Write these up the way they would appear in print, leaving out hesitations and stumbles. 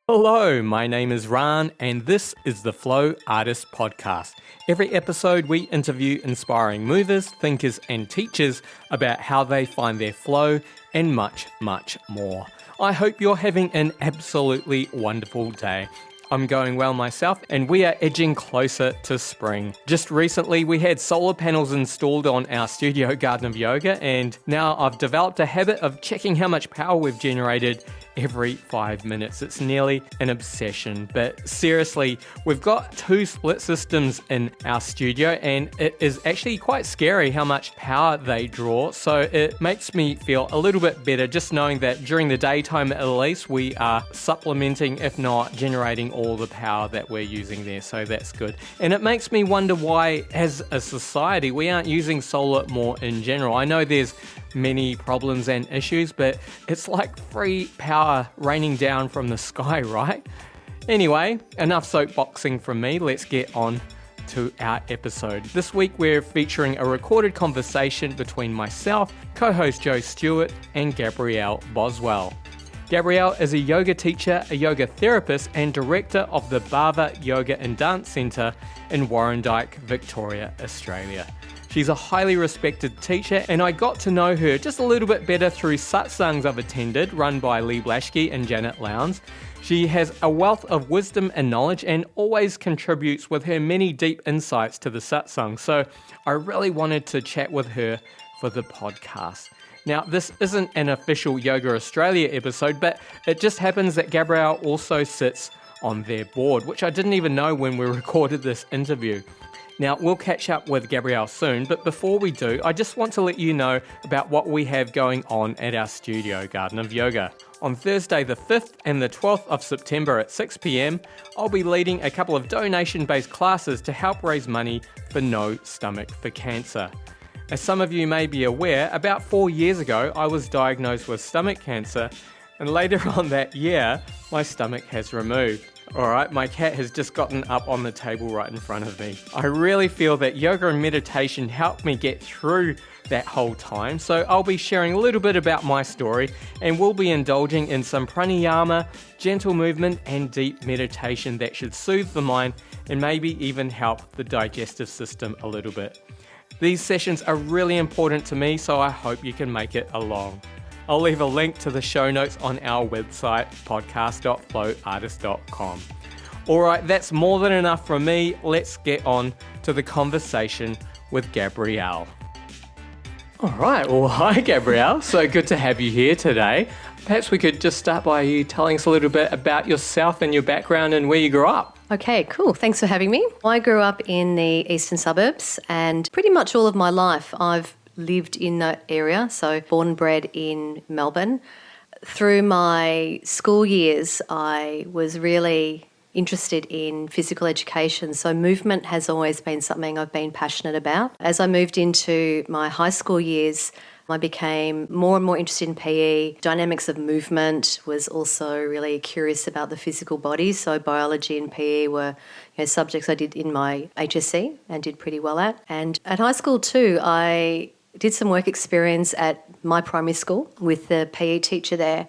Hello, my name is Rane, and this is the Flow Artist Podcast. Every episode, we interview inspiring movers, thinkers, and teachers about how they find their flow and much, much more. I hope you're having an absolutely wonderful day. I'm going well myself, and we are edging closer to spring. Just recently, we had solar panels installed on our studio garden of yoga, and now I've developed a habit of checking how much power we've generated every 5 minutes. It's nearly an obsession, but seriously, we've got 2 split systems in our studio, and it is actually quite scary how much power they draw. So it makes me feel a little bit better just knowing that during the daytime at least we are supplementing, if not generating, all the power that we're using there. So that's good. And it makes me wonder why as a society we aren't using solar more in general. I know there's many problems and issues, but it's like free power raining down from the sky, right? Anyway, enough soapboxing from me. Let's get on to our episode. This week we're featuring a recorded conversation between myself, co-host Joe Stewart, and Gabrielle Boswell. Gabrielle is a yoga teacher, a yoga therapist, and director of the Bhava Yoga and Dance Centre in Warrendyke, Victoria, Australia. She's a highly respected teacher, and I got to know her just a little bit better through satsangs I've attended, run by Leigh Blashki and Lowndes. She has a wealth of wisdom and knowledge and always contributes with her many deep insights to the satsang. So I really wanted to chat with her for the podcast. Now, this isn't an official Yoga Australia episode, but it just happens that Gabrielle also sits on their board, which I didn't even know when we recorded this interview. Now, we'll catch up with Gabrielle soon, but before we do, I just want to let you know about what we have going on at our studio garden of yoga. On Thursday the 5th and the 12th of September at 6 p.m, I'll be leading a couple of donation-based classes to help raise money for No Stomach for Cancer. As some of you may be aware, about 4 years ago, I was diagnosed with stomach cancer, and later on that year, my stomach has removed. Alright, my cat has just gotten up on the table right in front of me. I really feel that yoga and meditation helped me get through that whole time, so I'll be sharing a little bit about my story, and we'll be indulging in some pranayama, gentle movement, and deep meditation that should soothe the mind and maybe even help the digestive system a little bit. These sessions are really important to me, so I hope you can make it along. I'll leave a link to the show notes on our website, podcast.flowartist.com. Alright, that's more than enough from me. Let's get on to the conversation with Gabrielle. Alright, well hi Gabrielle, so good to have you here today. Perhaps we could just start by you telling us a little bit about yourself and your background and where you grew up. Okay, cool. Thanks for having me. I grew up in the eastern suburbs, and pretty much all of my life I've lived in that area, so born and bred in Melbourne. Through my school years, I was really interested in physical education, so movement has always been something I've been passionate about. As I moved into my high school years, I became more and more interested in PE. Dynamics of movement, was also really curious about the physical body, so biology and PE were subjects I did in my HSC and did pretty well at. And at high school too, I did some work experience at my primary school with the PE teacher there.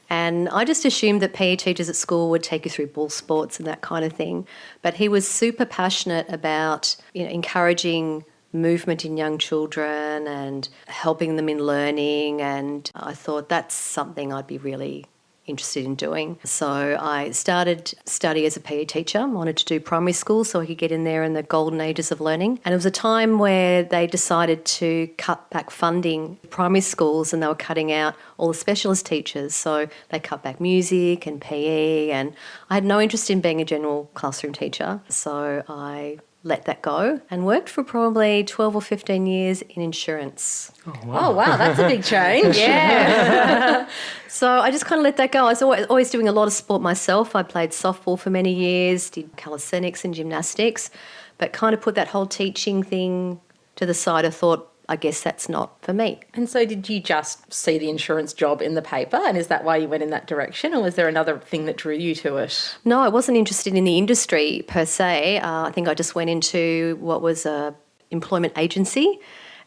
And I just assumed that PE teachers at school would take you through ball sports and that kind of thing. But he was super passionate about encouraging movement in young children and helping them in learning. And I thought that's something I'd be really interested in doing. So I started study as a PE teacher. I wanted to do primary school so I could get in there in the golden ages of learning. And it was a time where they decided to cut back funding primary schools, and they were cutting out all the specialist teachers. So they cut back music and PE, and I had no interest in being a general classroom teacher. So I let that go and worked for probably 12 or 15 years in insurance. Oh, wow, that's a big change. Yeah. So I just kind of let that go. I was always doing a lot of sport myself. I played softball for many years, did calisthenics and gymnastics, but kind of put that whole teaching thing to the side. I thought, I guess that's not for me. And so did you just see the insurance job in the paper, and is that why you went in that direction, or was there another thing that drew you to it? No, I wasn't interested in the industry per se. I think I just went into what was a employment agency,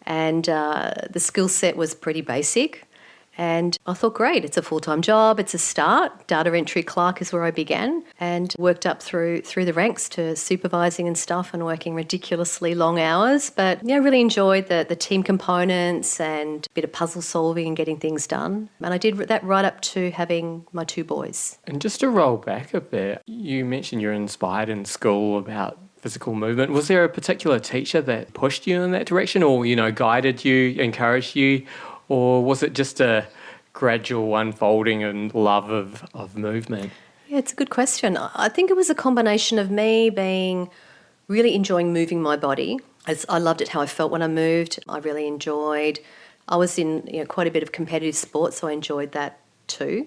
and the skill set was pretty basic. And I thought, great, it's a full-time job, it's a start. Data entry clerk is where I began and worked up through the ranks to supervising and stuff and working ridiculously long hours. But yeah, I really enjoyed the team components and a bit of puzzle solving and getting things done. And I did that right up to having my 2 boys. And just to roll back a bit, you mentioned you're inspired in school about physical movement. Was there a particular teacher that pushed you in that direction or, guided you, encouraged you? Or was it just a gradual unfolding and love of movement? Yeah, it's a good question. I think it was a combination of me being really enjoying moving my body. I loved it how I felt when I moved. I really enjoyed. I was in quite a bit of competitive sports, so I enjoyed that too.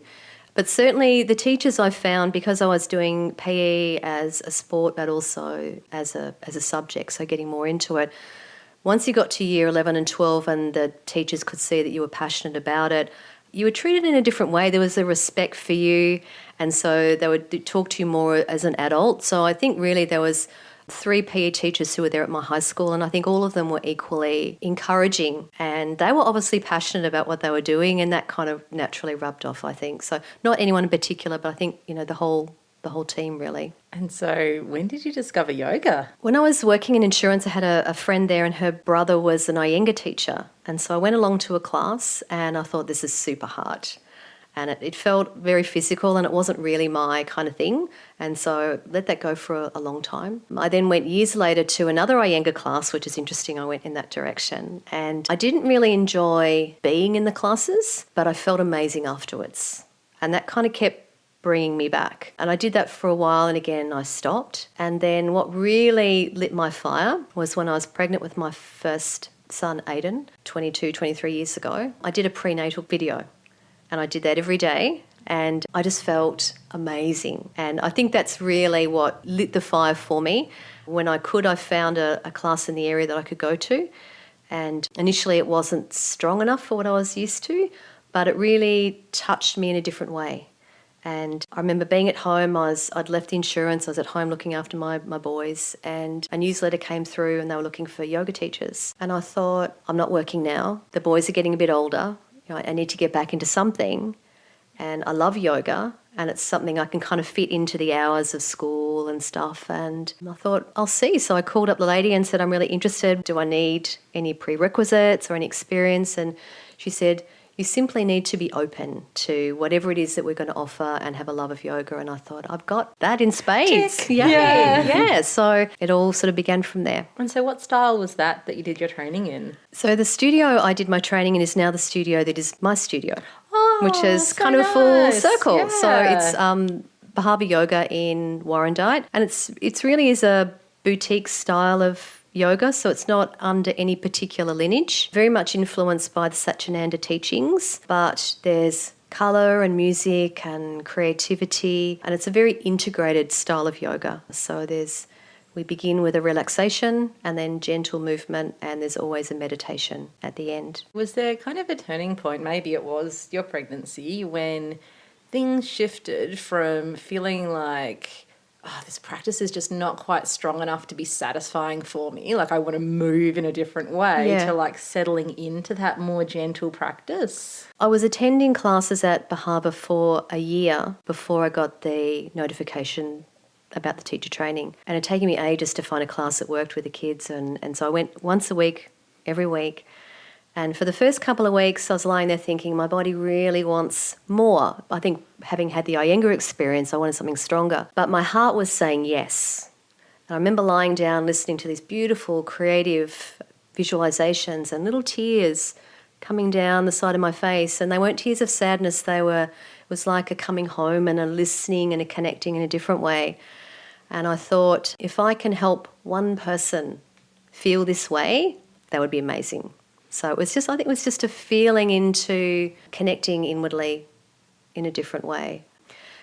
But certainly the teachers I found, because I was doing PE as a sport but also as a subject, so getting more into it, once you got to year 11 and 12 and the teachers could see that you were passionate about it, you were treated in a different way. There was a respect for you, and so they would talk to you more as an adult. So I think really there was 3 PE teachers who were there at my high school, and I think all of them were equally encouraging, and they were obviously passionate about what they were doing, and that kind of naturally rubbed off, I think. So not anyone in particular, but I think, the whole team really. And so when did you discover yoga? When I was working in insurance, I had a friend there and her brother was an Iyengar teacher. And so I went along to a class and I thought, this is super hard. And it felt very physical and it wasn't really my kind of thing. And so I let that go for a long time. I then went years later to another Iyengar class, which is interesting. I went in that direction. And I didn't really enjoy being in the classes, but I felt amazing afterwards. And that kind of kept bringing me back. And I did that for a while and again I stopped. And then what really lit my fire was when I was pregnant with my first son, Aiden, 22, 23 years ago. I did a prenatal video and I did that every day and I just felt amazing. And I think that's really what lit the fire for me. When I could, I found a class in the area that I could go to. And initially it wasn't strong enough for what I was used to, but it really touched me in a different way. And I remember being at home, I'd left the insurance, I was at home looking after my boys, and a newsletter came through and they were looking for yoga teachers. And I thought, I'm not working now. The boys are getting a bit older. I need to get back into something. And I love yoga and it's something I can kind of fit into the hours of school and stuff. And I thought, I'll see. So I called up the lady and said, I'm really interested. Do I need any prerequisites or any experience? And she said, you simply need to be open to whatever it is that we're going to offer and have a love of yoga. And I thought, I've got that in spades. Tick. Yeah. So it all sort of began from there. And so what style was that you did your training in? So the studio I did my training in is now the studio that is my studio, which is so kind of a full nice. circle. Yeah. So it's Bhava Yoga in Warrendyke. And it's really is a boutique style of yoga, so it's not under any particular lineage. Very much influenced by the Satsananga teachings, but there's colour and music and creativity, and it's a very integrated style of yoga. So we begin with a relaxation and then gentle movement, and there's always a meditation at the end. Was there kind of a turning point, maybe it was your pregnancy, when things shifted from feeling like, this practice is just not quite strong enough to be satisfying for me, like I want to move in a different way, to like settling into that more gentle practice? I was attending classes at Bhava for a year before I got the notification about the teacher training. And it had taken me ages to find a class that worked with the kids. And so I went once a week, every week. And for the first couple of weeks, I was lying there thinking my body really wants more. I think having had the Iyengar experience, I wanted something stronger. But my heart was saying yes. And I remember lying down listening to these beautiful, creative visualizations and little tears coming down the side of my face. And they weren't tears of sadness. It was like a coming home and a listening and a connecting in a different way. And I thought, if I can help one person feel this way, that would be amazing. So I think it was just a feeling into connecting inwardly in a different way.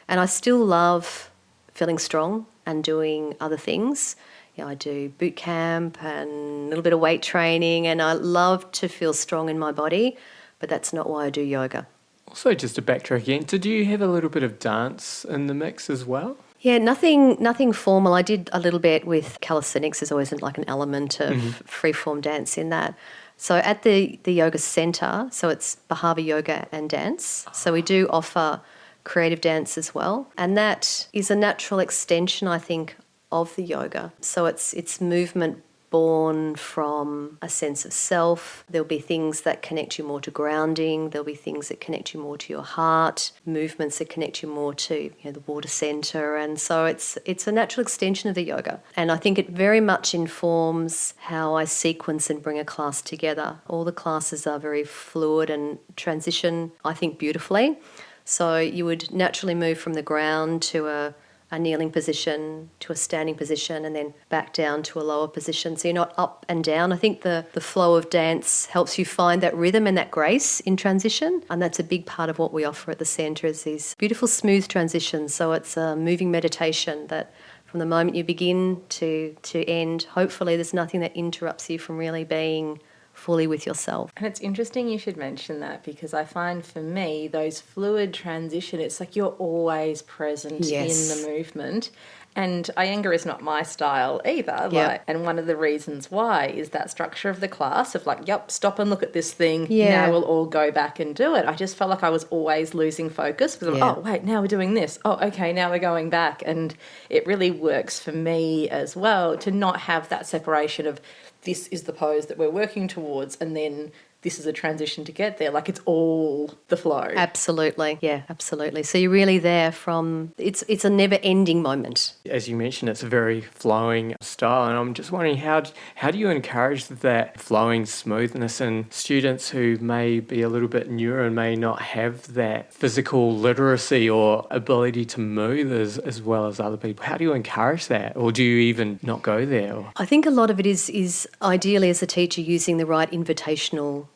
And I still love feeling strong and doing other things. I do boot camp and a little bit of weight training, and I love to feel strong in my body, but that's not why I do yoga. Also, just to backtrack again, did you have a little bit of dance in the mix as well? Yeah, nothing formal. I did a little bit with calisthenics. There's always like an element of free-form dance in that. So at the yoga centre, so it's Bhava Yoga and dance. So we do offer creative dance as well. And that is a natural extension, I think, of the yoga. So it's movement born from a sense of self. There'll be things that connect you more to grounding. There'll be things that connect you more to your heart, movements that connect you more to the water centre. And so it's a natural extension of the yoga. And I think it very much informs how I sequence and bring a class together. All the classes are very fluid and transition, I think, beautifully. So you would naturally move from the ground to a kneeling position, to a standing position, and then back down to a lower position. So you're not up and down. I think the flow of dance helps you find that rhythm and that grace in transition. And that's a big part of what we offer at the centre, is these beautiful smooth transitions. So it's a moving meditation that from the moment you begin to end, hopefully there's nothing that interrupts you from really being fully with yourself. And it's interesting you should mention that, because I find for me those fluid transition, it's like you're always present in the movement. And Iyengar is not my style either. And one of the reasons why is that structure of the class of stop and look at this thing. Now we'll all go back and do it. I just felt like I was always losing focus because now we're doing this. Oh, okay, now we're going back. And it really works for me as well to not have that separation of this is the pose that we're working towards and then this is a transition to get there. Like, it's all the flow. Absolutely. Yeah, absolutely. So you're really there from, it's a never-ending moment. As you mentioned, it's a very flowing style, and I'm just wondering how do you encourage that flowing smoothness in students who may be a little bit newer and may not have that physical literacy or ability to move as well as other people? How do you encourage that, or do you even not go there? I think a lot of it is ideally as a teacher using the right invitational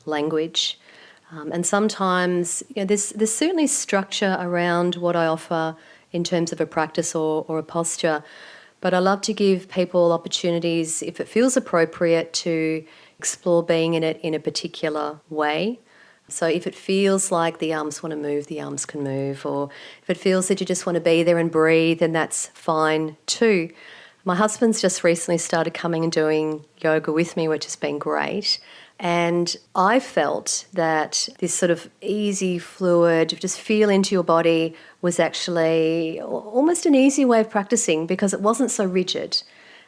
language. And sometimes there's certainly structure around what I offer in terms of a practice or a posture, but I love to give people opportunities, if it feels appropriate, to explore being in it in a particular way. So if it feels like the arms want to move, the arms can move, or if it feels that you just want to be there and breathe, then that's fine too. My husband's just recently started coming and doing yoga with me, which has been great. And I felt that this sort of easy, fluid, just feel into your body was actually almost an easy way of practicing, because it wasn't so rigid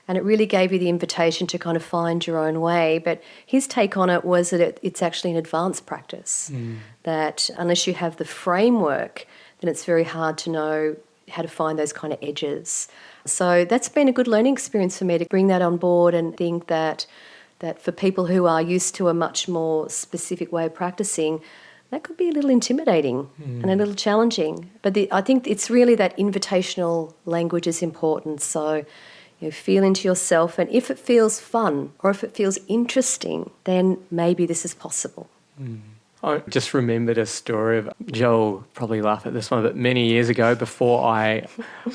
and it really gave you the invitation to kind of find your own way. But his take on it was that it's actually an advanced practice, that unless you have the framework, then it's very hard to know how to find those kind of edges. So that's been a good learning experience for me, to bring that on board and think that for people who are used to a much more specific way of practicing, that could be a little intimidating and a little challenging. But I think it's really that invitational language is important. So feel into yourself, and if it feels fun or if it feels interesting, then maybe this is possible. I just remembered a story of, Joel probably laugh at this one, but many years ago, before I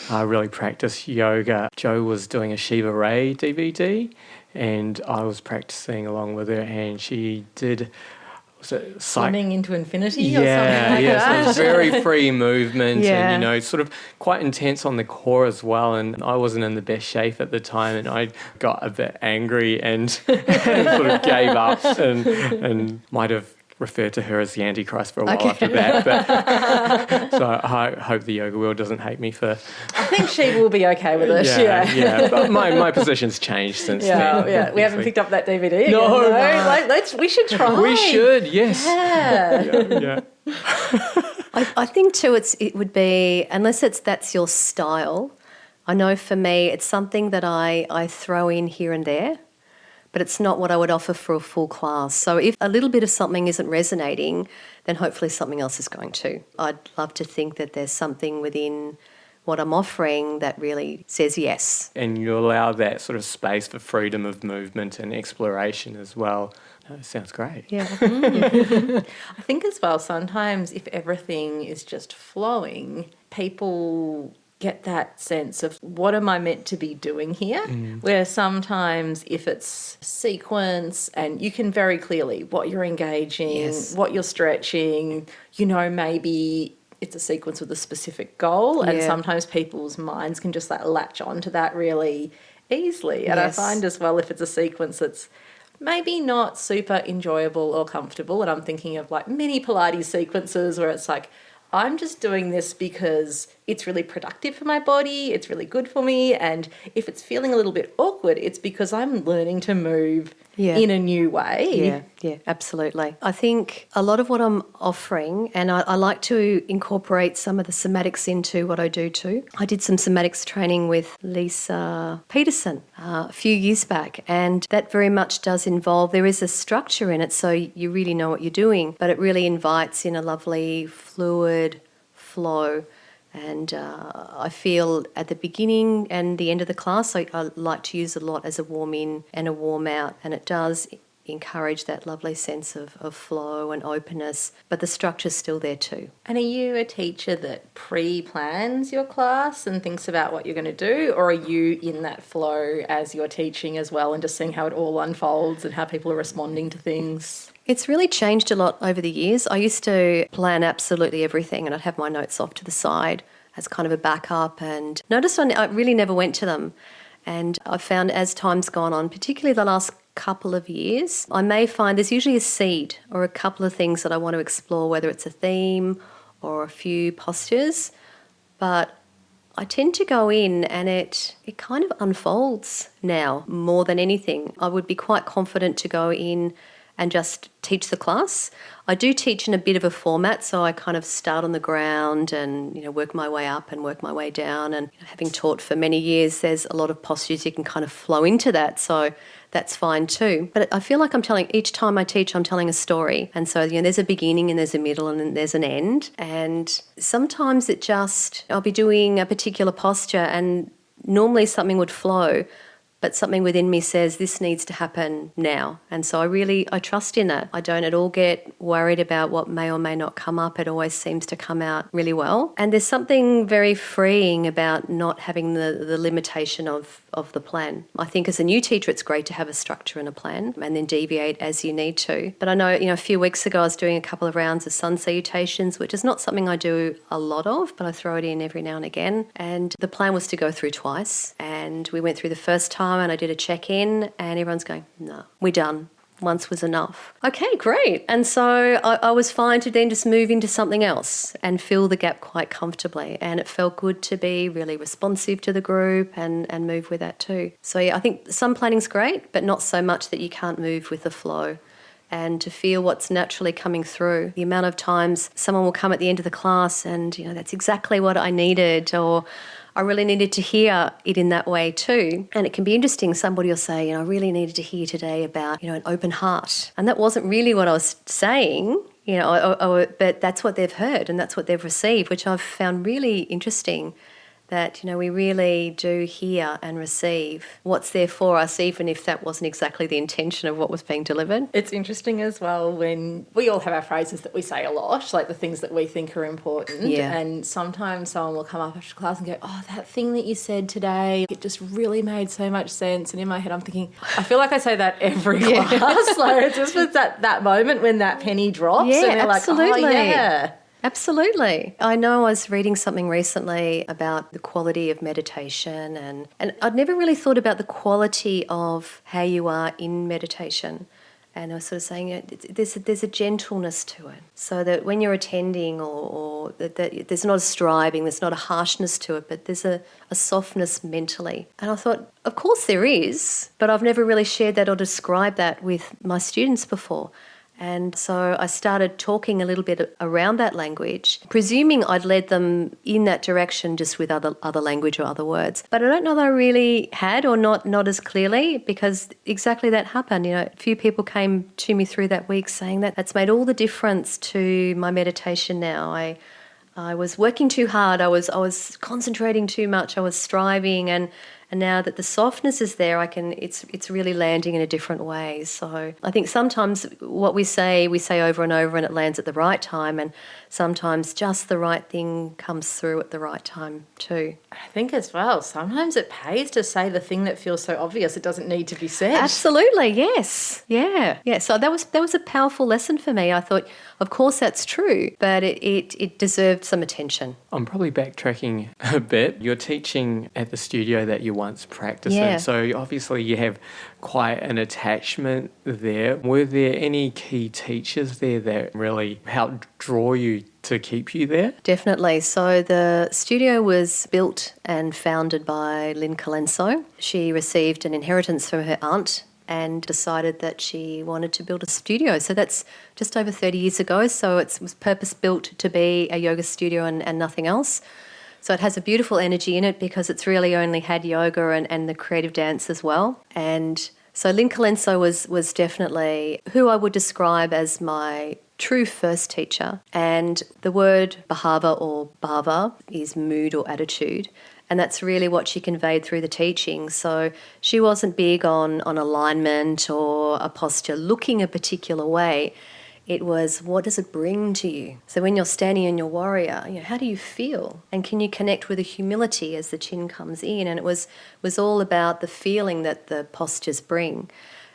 really practiced yoga, Jo was doing a Shiva Ray DVD, and I was practicing along with her, and she did swimming into infinity or something like that. So it was very free movement and, sort of quite intense on the core as well. And I wasn't in the best shape at the time, and I got a bit angry and sort of gave up and might have referred to her as the Antichrist for a while after that. But, so I hope the yoga world doesn't hate me for... I think she will be okay with us. Yeah. But my position's changed since then. Yeah, we haven't picked up that DVD No. We should try. We should, yes. Yeah. I think too it would be, unless that's your style, I know for me it's something that I throw in here and there, but it's not what I would offer for a full class. So if a little bit of something isn't resonating, then hopefully something else is going to. I'd love to think that there's something within what I'm offering that really says yes. And you allow that sort of space for freedom of movement and exploration as well. Sounds great. Yeah. I think as well, sometimes if everything is just flowing, people get that sense of what am I meant to be doing here? Where sometimes if it's sequence and you can very clearly what you're engaging, what you're stretching, maybe it's a sequence with a specific goal, and sometimes people's minds can just latch on to that really easily. And I find as well, if it's a sequence that's maybe not super enjoyable or comfortable. And I'm thinking of like mini Pilates sequences where it's like, I'm just doing this because it's really productive for my body, it's really good for me. And if it's feeling a little bit awkward, it's because I'm learning to move in a new way. Yeah, absolutely. I think a lot of what I'm offering, and I like to incorporate some of the somatics into what I do too. I did some somatics training with Lisa Peterson a few years back, and that very much does involve, there is a structure in it, so you really know what you're doing, but it really invites in a lovely fluid flow. And I feel at the beginning and the end of the class, I like to use a lot as a warm in and a warm out. And it does encourage that lovely sense of flow and openness, but the structure's still there too. And are you a teacher that pre-plans your class and thinks about what you're going to do, or are you in that flow as you're teaching as well and just seeing how it all unfolds and how people are responding to things? It's really changed a lot over the years. I used to plan absolutely everything, and I'd have my notes off to the side as kind of a backup, and noticed I really never went to them. And I found as time's gone on, particularly the last couple of years, I may find there's usually a seed or a couple of things that I want to explore, whether it's a theme or a few postures. But I tend to go in and it kind of unfolds now more than anything. I would be quite confident to go in and just teach the class. I do teach in a bit of a format, so I kind of start on the ground and work my way up and work my way down. And having taught for many years, there's a lot of postures you can kind of flow into that, so that's fine too. But I feel like each time I teach, I'm telling a story. And so there's a beginning and there's a middle and then there's an end. And sometimes I'll be doing a particular posture and normally something would flow, but something within me says this needs to happen now. And so I trust in that. I don't at all get worried about what may or may not come up. It always seems to come out really well. And there's something very freeing about not having the limitation of the plan. I think as a new teacher, it's great to have a structure and a plan and then deviate as you need to. But I know, a few weeks ago I was doing a couple of rounds of sun salutations, which is not something I do a lot of, but I throw it in every now and again. And the plan was to go through twice. And we went through the first time and I did a check-in and everyone's going, no, we're done. Once was enough. Okay, great. And so I was fine to then just move into something else and fill the gap quite comfortably. And it felt good to be really responsive to the group and move with that too. So yeah, I think some planning's great, but not so much that you can't move with the flow and to feel what's naturally coming through. The amount of times someone will come at the end of the class and, that's exactly what I needed, or I really needed to hear it in that way too. And it can be interesting. Somebody will say, I really needed to hear today about, an open heart. And that wasn't really what I was saying, but that's what they've heard and that's what they've received, which I've found really interesting. That, we really do hear and receive what's there for us, even if that wasn't exactly the intention of what was being delivered. It's interesting as well when we all have our phrases that we say a lot, like the things that we think are important. Yeah. And sometimes someone will come up after class and go, oh, that thing that you said today, it just really made so much sense. And in my head, I'm thinking, I feel like I say that every class. Like it's just with that moment when that penny drops. Yeah, and they're absolutely. like, oh, yeah. Absolutely. I know I was reading something recently about the quality of meditation and I'd never really thought about the quality of how you are in meditation. And I was sort of saying there's a gentleness to it, so that when you're attending or that there's not a striving, there's not a harshness to it, but there's a softness mentally. And I thought, of course there is, but I've never really shared that or described that with my students before. And so I started talking a little bit around that language, presuming I'd led them in that direction just with other language or other words. But I don't know that I really had, or not as clearly, because exactly that happened. A few people came to me through that week saying that that's made all the difference to my meditation now. I was working too hard, I was concentrating too much, I was striving, and now that the softness is there, it's really landing in a different way. So I think sometimes what we say over and over and it lands at the right time, and sometimes just the right thing comes through at the right time too. I think as well, sometimes it pays to say the thing that feels so obvious it doesn't need to be said. Absolutely, yes. Yeah. So that was a powerful lesson for me. I thought, of course that's true, but it deserved some attention. I'm probably backtracking a bit. You're teaching at the studio that you once practicing. Yeah. So obviously you have quite an attachment there. Were there any key teachers there that really helped draw you to keep you there? Definitely. So the studio was built and founded by Lynn Colenso. She received an inheritance from her aunt and decided that she wanted to build a studio. So that's just over 30 years ago. So it was purpose-built to be a yoga studio and nothing else. So it has a beautiful energy in it because it's really only had yoga and the creative dance as well. And so Lynn Colenso was definitely who I would describe as my true first teacher. And the word Bhava or Bhava is mood or attitude. And that's really what she conveyed through the teaching. So she wasn't big on alignment or a posture looking a particular way. It was, what does it bring to you? So when you're standing in your warrior, how do you feel? And can you connect with the humility as the chin comes in? And it was all about the feeling that the postures bring.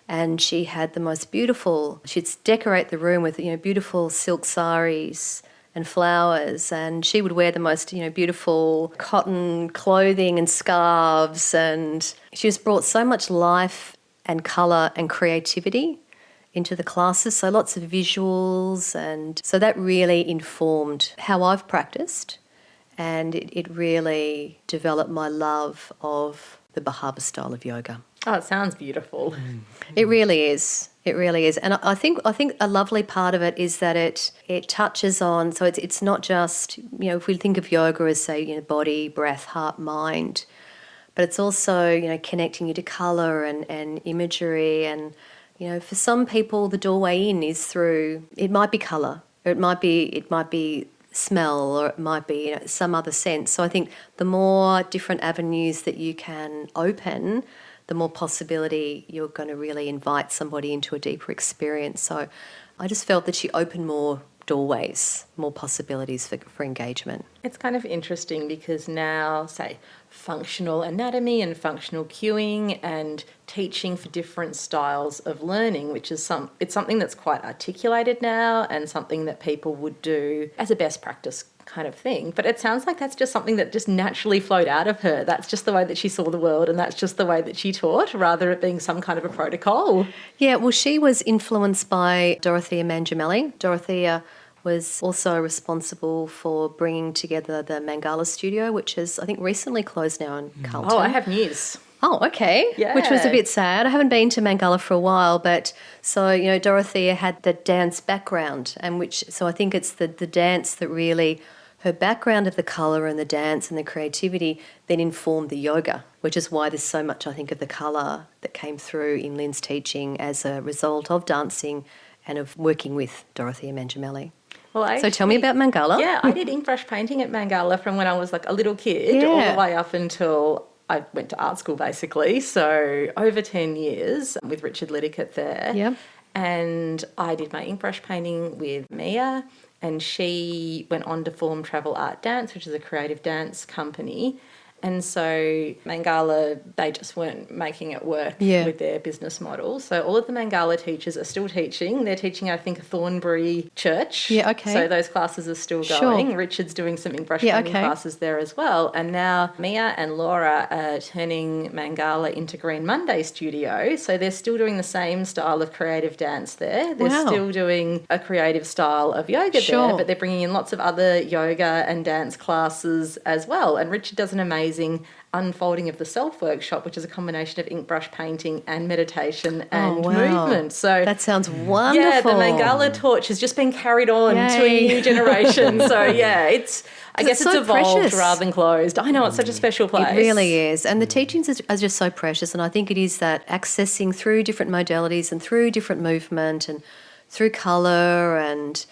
And she had the most beautiful, she'd decorate the room with, beautiful silk saris and flowers, and she would wear the most, beautiful cotton clothing and scarves, and she just brought so much life and colour and creativity into the classes, so lots of visuals, and so that really informed how I've practiced, and it really developed my love of the Bhava style of yoga. Oh, it sounds beautiful. It really is. It really is. And I think a lovely part of it is that it touches on, so it's not just, if we think of yoga as, say, body, breath, heart, mind, but it's also, connecting you to colour and imagery. And, for some people, the doorway in is through, it might be colour, or it might be smell, or it might be some other sense. So I think the more different avenues that you can open, the more possibility you're going to really invite somebody into a deeper experience. So I just felt that she opened more doorways, more possibilities for engagement. It's kind of interesting because now, say, functional anatomy and functional cueing and teaching for different styles of learning, which is it's something that's quite articulated now and something that people would do as a best practice kind of thing. But it sounds like that's just something that just naturally flowed out of her. That's just the way that she saw the world, and that's just the way that she taught, rather it being some kind of a protocol. Yeah, well, she was influenced by Dorothea Mangiamelli. Dorothea was also responsible for bringing together the Mangala studio, which has, I think, recently closed now in Carlton. Oh, I have news. Oh, okay. Yeah. Which was a bit sad. I haven't been to Mangala for a while, but so, Dorothea had the dance background, so I think it's the dance that really, her background of the colour and the dance and the creativity then informed the yoga, which is why there's so much, I think, of the colour that came through in Lynn's teaching as a result of dancing and of working with Dorothea Mangiamelli. Well, So tell me about Mangala. Yeah, I did ink brush painting at Mangala from when I was like a little kid all the way up until I went to art school, basically. So over 10 years with Richard Liddickett there. Yep. And I did my ink brush painting with Mia, and she went on to form Travel Art Dance, which is a creative dance company. And so Mangala, they just weren't making it work with their business model. So all of the Mangala teachers are still teaching. They're teaching, I think, a Thornbury church. Yeah, okay. So those classes are still going. Richard's doing some ink brush painting classes there as well. And now Mia and Laura are turning Mangala into Green Monday Studio. So they're still doing the same style of creative dance there. They're still doing a creative style of yoga there, but they're bringing in lots of other yoga and dance classes as well. And Richard does an amazing unfolding of the self workshop, which is a combination of ink brush painting and meditation and movement. So that sounds wonderful. Yeah, the Mangala torch has just been carried on to a new generation. So yeah, I guess it's evolved precious. Rather than closed. I know, it's such a special place. It really is. And the teachings are just so precious. And I think it is that accessing through different modalities and through different movement and through colour and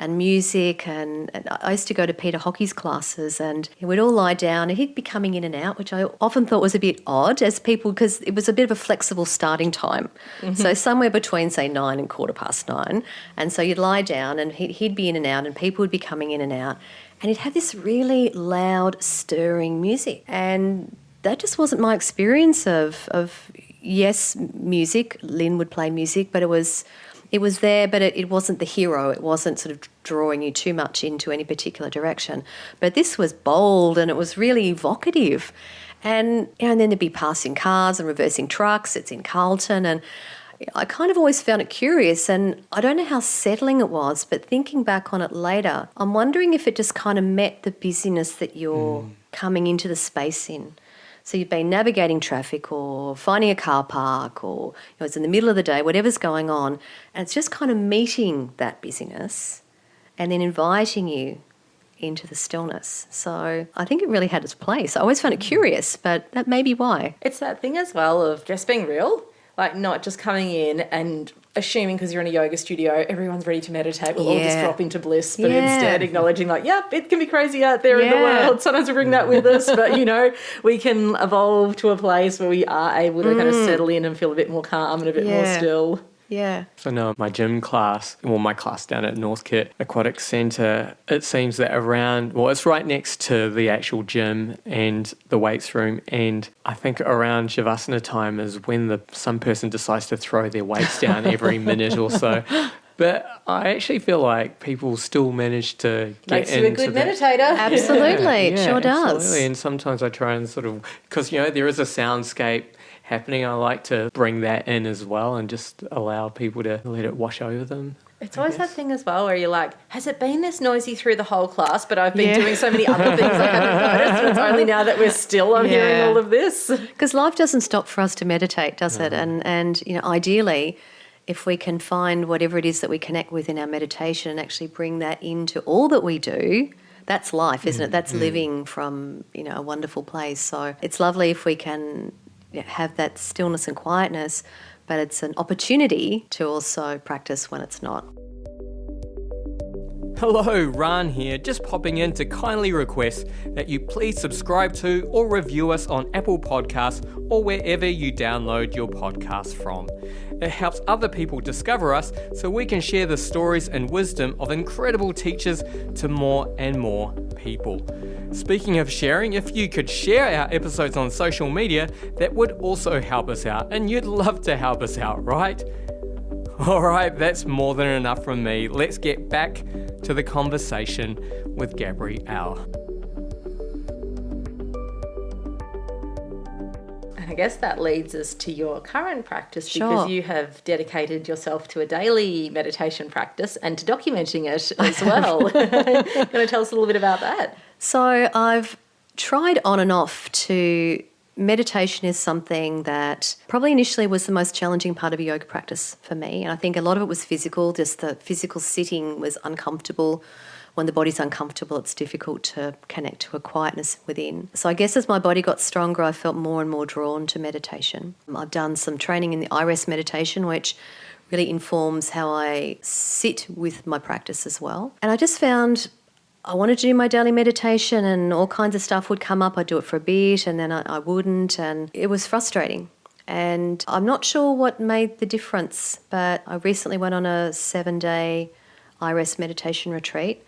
music, and I used to go to Peter Hockey's classes, and we'd all lie down and he'd be coming in and out, which I often thought was a bit odd as people, because it was a bit of a flexible starting time. Mm-hmm. So somewhere between, say, 9 and 9:15. And so you'd lie down and he'd be in and out, and people would be coming in and out, and he'd have this really loud, stirring music. And that just wasn't my experience of yes, music. Lynn would play music, but it was there, but it wasn't the hero. It wasn't sort of drawing you too much into any particular direction. But this was bold and it was really evocative. And then there'd be passing cars and reversing trucks. It's in Carlton, and I kind of always found it curious, and I don't know how settling it was, but thinking back on it later, I'm wondering if it just kind of met the busyness that you're coming into the space in. So you've been navigating traffic or finding a car park, or it's in the middle of the day, whatever's going on, and it's just kind of meeting that busyness and then inviting you into the stillness. So I think it really had its place. I always found it curious, but that may be why. It's that thing as well of just being real. Like, not just coming in and assuming because you're in a yoga studio, everyone's ready to meditate, we'll all just drop into bliss, but instead acknowledging like, yep, it can be crazy out there in the world. Sometimes we bring that with us, but, we can evolve to a place where we are able to kind of settle in and feel a bit more calm and a bit more still. Yeah. So now my gym class, my class down at Northcote Aquatic Centre, it seems that it's right next to the actual gym and the weights room, and I think around Shavasana time is when some person decides to throw their weights down every minute or so. But I actually feel like people still manage to get Makes you a good meditator. Absolutely, it sure does. Absolutely. And sometimes I try and sort of, because, there is a soundscape happening, I like to bring that in as well and just allow people to let it wash over them. It's always that thing as well where you're like, has it been this noisy through the whole class, but I've been doing so many other things I haven't noticed, and it's only now that we're still I'm hearing all of this. Because life doesn't stop for us to meditate, does it? And ideally, if we can find whatever it is that we connect with in our meditation and actually bring that into all that we do, that's life, isn't it? That's living from, a wonderful place. So it's lovely if we can have that stillness and quietness, but it's an opportunity to also practice when it's not. Hello, Rane here, just popping in to kindly request that you please subscribe to or review us on Apple Podcasts or wherever you download your podcasts from. It helps other people discover us so we can share the stories and wisdom of incredible teachers to more and more people. Speaking of sharing, if you could share our episodes on social media, that would also help us out, and you'd love to help us out, right? Alright, that's more than enough from me. Let's get back to the conversation with Gabrielle. I guess that leads us to your current practice because you have dedicated yourself to a daily meditation practice and to documenting it as well. Going to tell us a little bit about that? So I've tried on and off to... Meditation is something that probably initially was the most challenging part of a yoga practice for me. And I think a lot of it was physical, just the physical sitting was uncomfortable. When the body's uncomfortable, it's difficult to connect to a quietness within. So I guess as my body got stronger, I felt more and more drawn to meditation. I've done some training in the iRest meditation, which really informs how I sit with my practice as well. And I just found I wanted to do my daily meditation and all kinds of stuff would come up. I'd do it for a bit and then I wouldn't, and it was frustrating. And I'm not sure what made the difference, but I recently went on a 7-day iRest meditation retreat,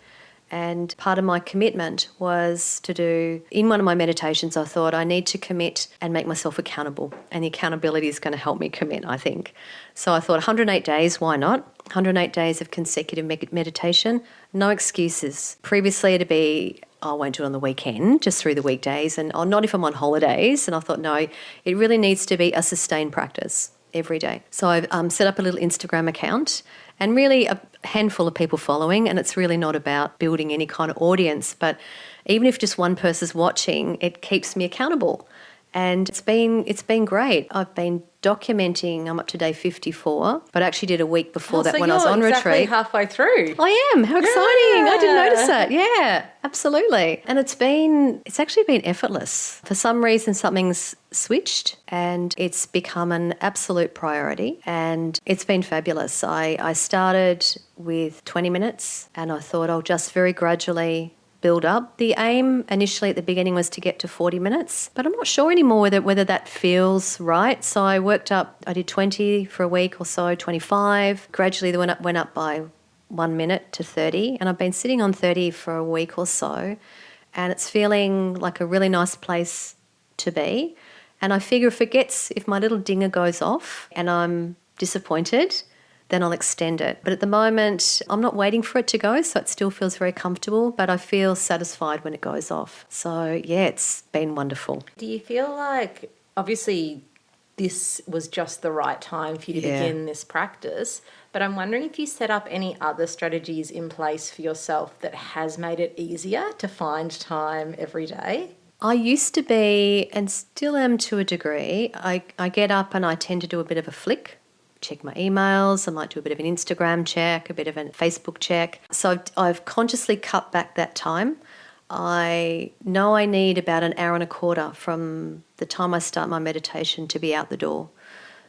and part of my commitment was to do, in one of my meditations, I thought I need to commit and make myself accountable, and the accountability is going to help me commit, I think. So I thought 108 days, why not? 108 days of consecutive meditation, no excuses. Previously it'd be, I won't do it on the weekend, just through the weekdays, and not if I'm on holidays. And I thought, no, it really needs to be a sustained practice every day. So I've set up a little Instagram account and really a handful of people following, and it's really not about building any kind of audience, but even if just one person's watching, it keeps me accountable. And it's been great. I've been documenting, I'm up to day 54, but I actually did a week before that when I was on exactly retreat. Halfway through. I am. How exciting. I didn't notice that. Yeah, absolutely. And it's actually been effortless. For some reason, something's switched and it's become an absolute priority, and it's been fabulous. I started with 20 minutes and I thought I'll just very gradually build up. The aim initially at the beginning was to get to 40 minutes, but I'm not sure anymore whether that feels right. So I worked up, I did 20 for a week or so, 25. Gradually they went up by 1 minute to 30, and I've been sitting on 30 for a week or so, and it's feeling like a really nice place to be. And I figure if my little dinger goes off and I'm disappointed, then I'll extend it. But at the moment, I'm not waiting for it to go, so it still feels very comfortable, but I feel satisfied when it goes off. So yeah, it's been wonderful. Do you feel like, obviously, this was just the right time for you to begin this practice, but I'm wondering if you set up any other strategies in place for yourself that has made it easier to find time every day? I used to be, and still am to a degree, I get up and I tend to do a bit of a flick, check my emails, I might do a bit of an Instagram check, a bit of a Facebook check. So I've consciously cut back that time. I know I need about an hour and a quarter from the time I start my meditation to be out the door.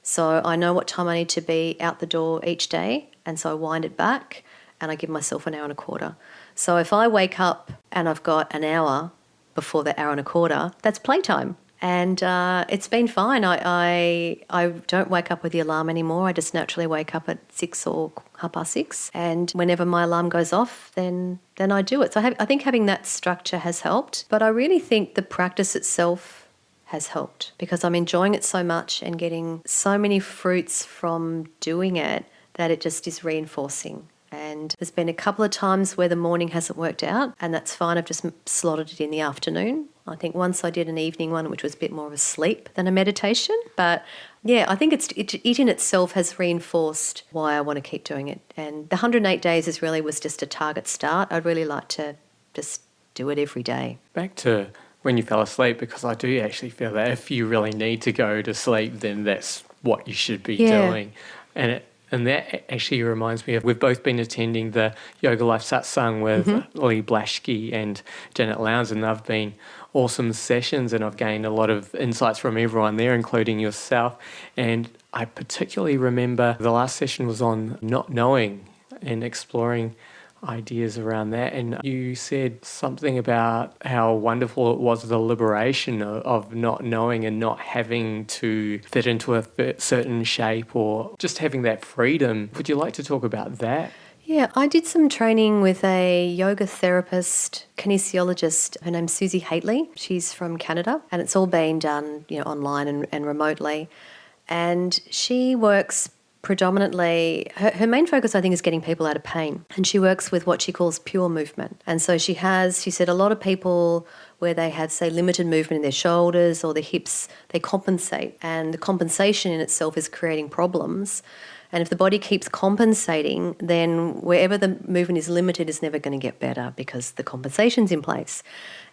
So I know what time I need to be out the door each day, and so I wind it back and I give myself an hour and a quarter. So if I wake up and I've got an hour before the hour and a quarter, that's playtime. And it's been fine. I don't wake up with the alarm anymore. I just naturally wake up at 6 or 6:30. And whenever my alarm goes off, then I do it. So I think having that structure has helped. But I really think the practice itself has helped because I'm enjoying it so much and getting so many fruits from doing it that it just is reinforcing. And there's been a couple of times where the morning hasn't worked out, and that's fine. I've just slotted it in the afternoon. I think once I did an evening one, which was a bit more of a sleep than a meditation. But yeah, I think it in itself has reinforced why I want to keep doing it. And the 108 days was just a target start. I'd really like to just do it every day. Back to when you fell asleep, because I do actually feel that if you really need to go to sleep, then that's what you should be doing. And that actually reminds me of, we've both been attending the Yoga Life Satsang with Leigh, Blashki and Janet Lowndes, and they've been awesome sessions, and I've gained a lot of insights from everyone there, including yourself. And I particularly remember the last session was on not knowing and exploring ideas around that, and you said something about how wonderful it was, the liberation of not knowing and not having to fit into a certain shape or just having that freedom. Would you like to talk about that? Yeah, I did some training with a yoga therapist, kinesiologist. Her name's Susie Haitley. She's from Canada, and it's all been done, online and remotely. And she works predominantly, her main focus, I think, is getting people out of pain. And she works with what she calls pure movement. And so she said a lot of people where they have, say, limited movement in their shoulders or their hips, they compensate. And the compensation in itself is creating problems. And if the body keeps compensating, then wherever the movement is limited is never going to get better because the compensation's in place.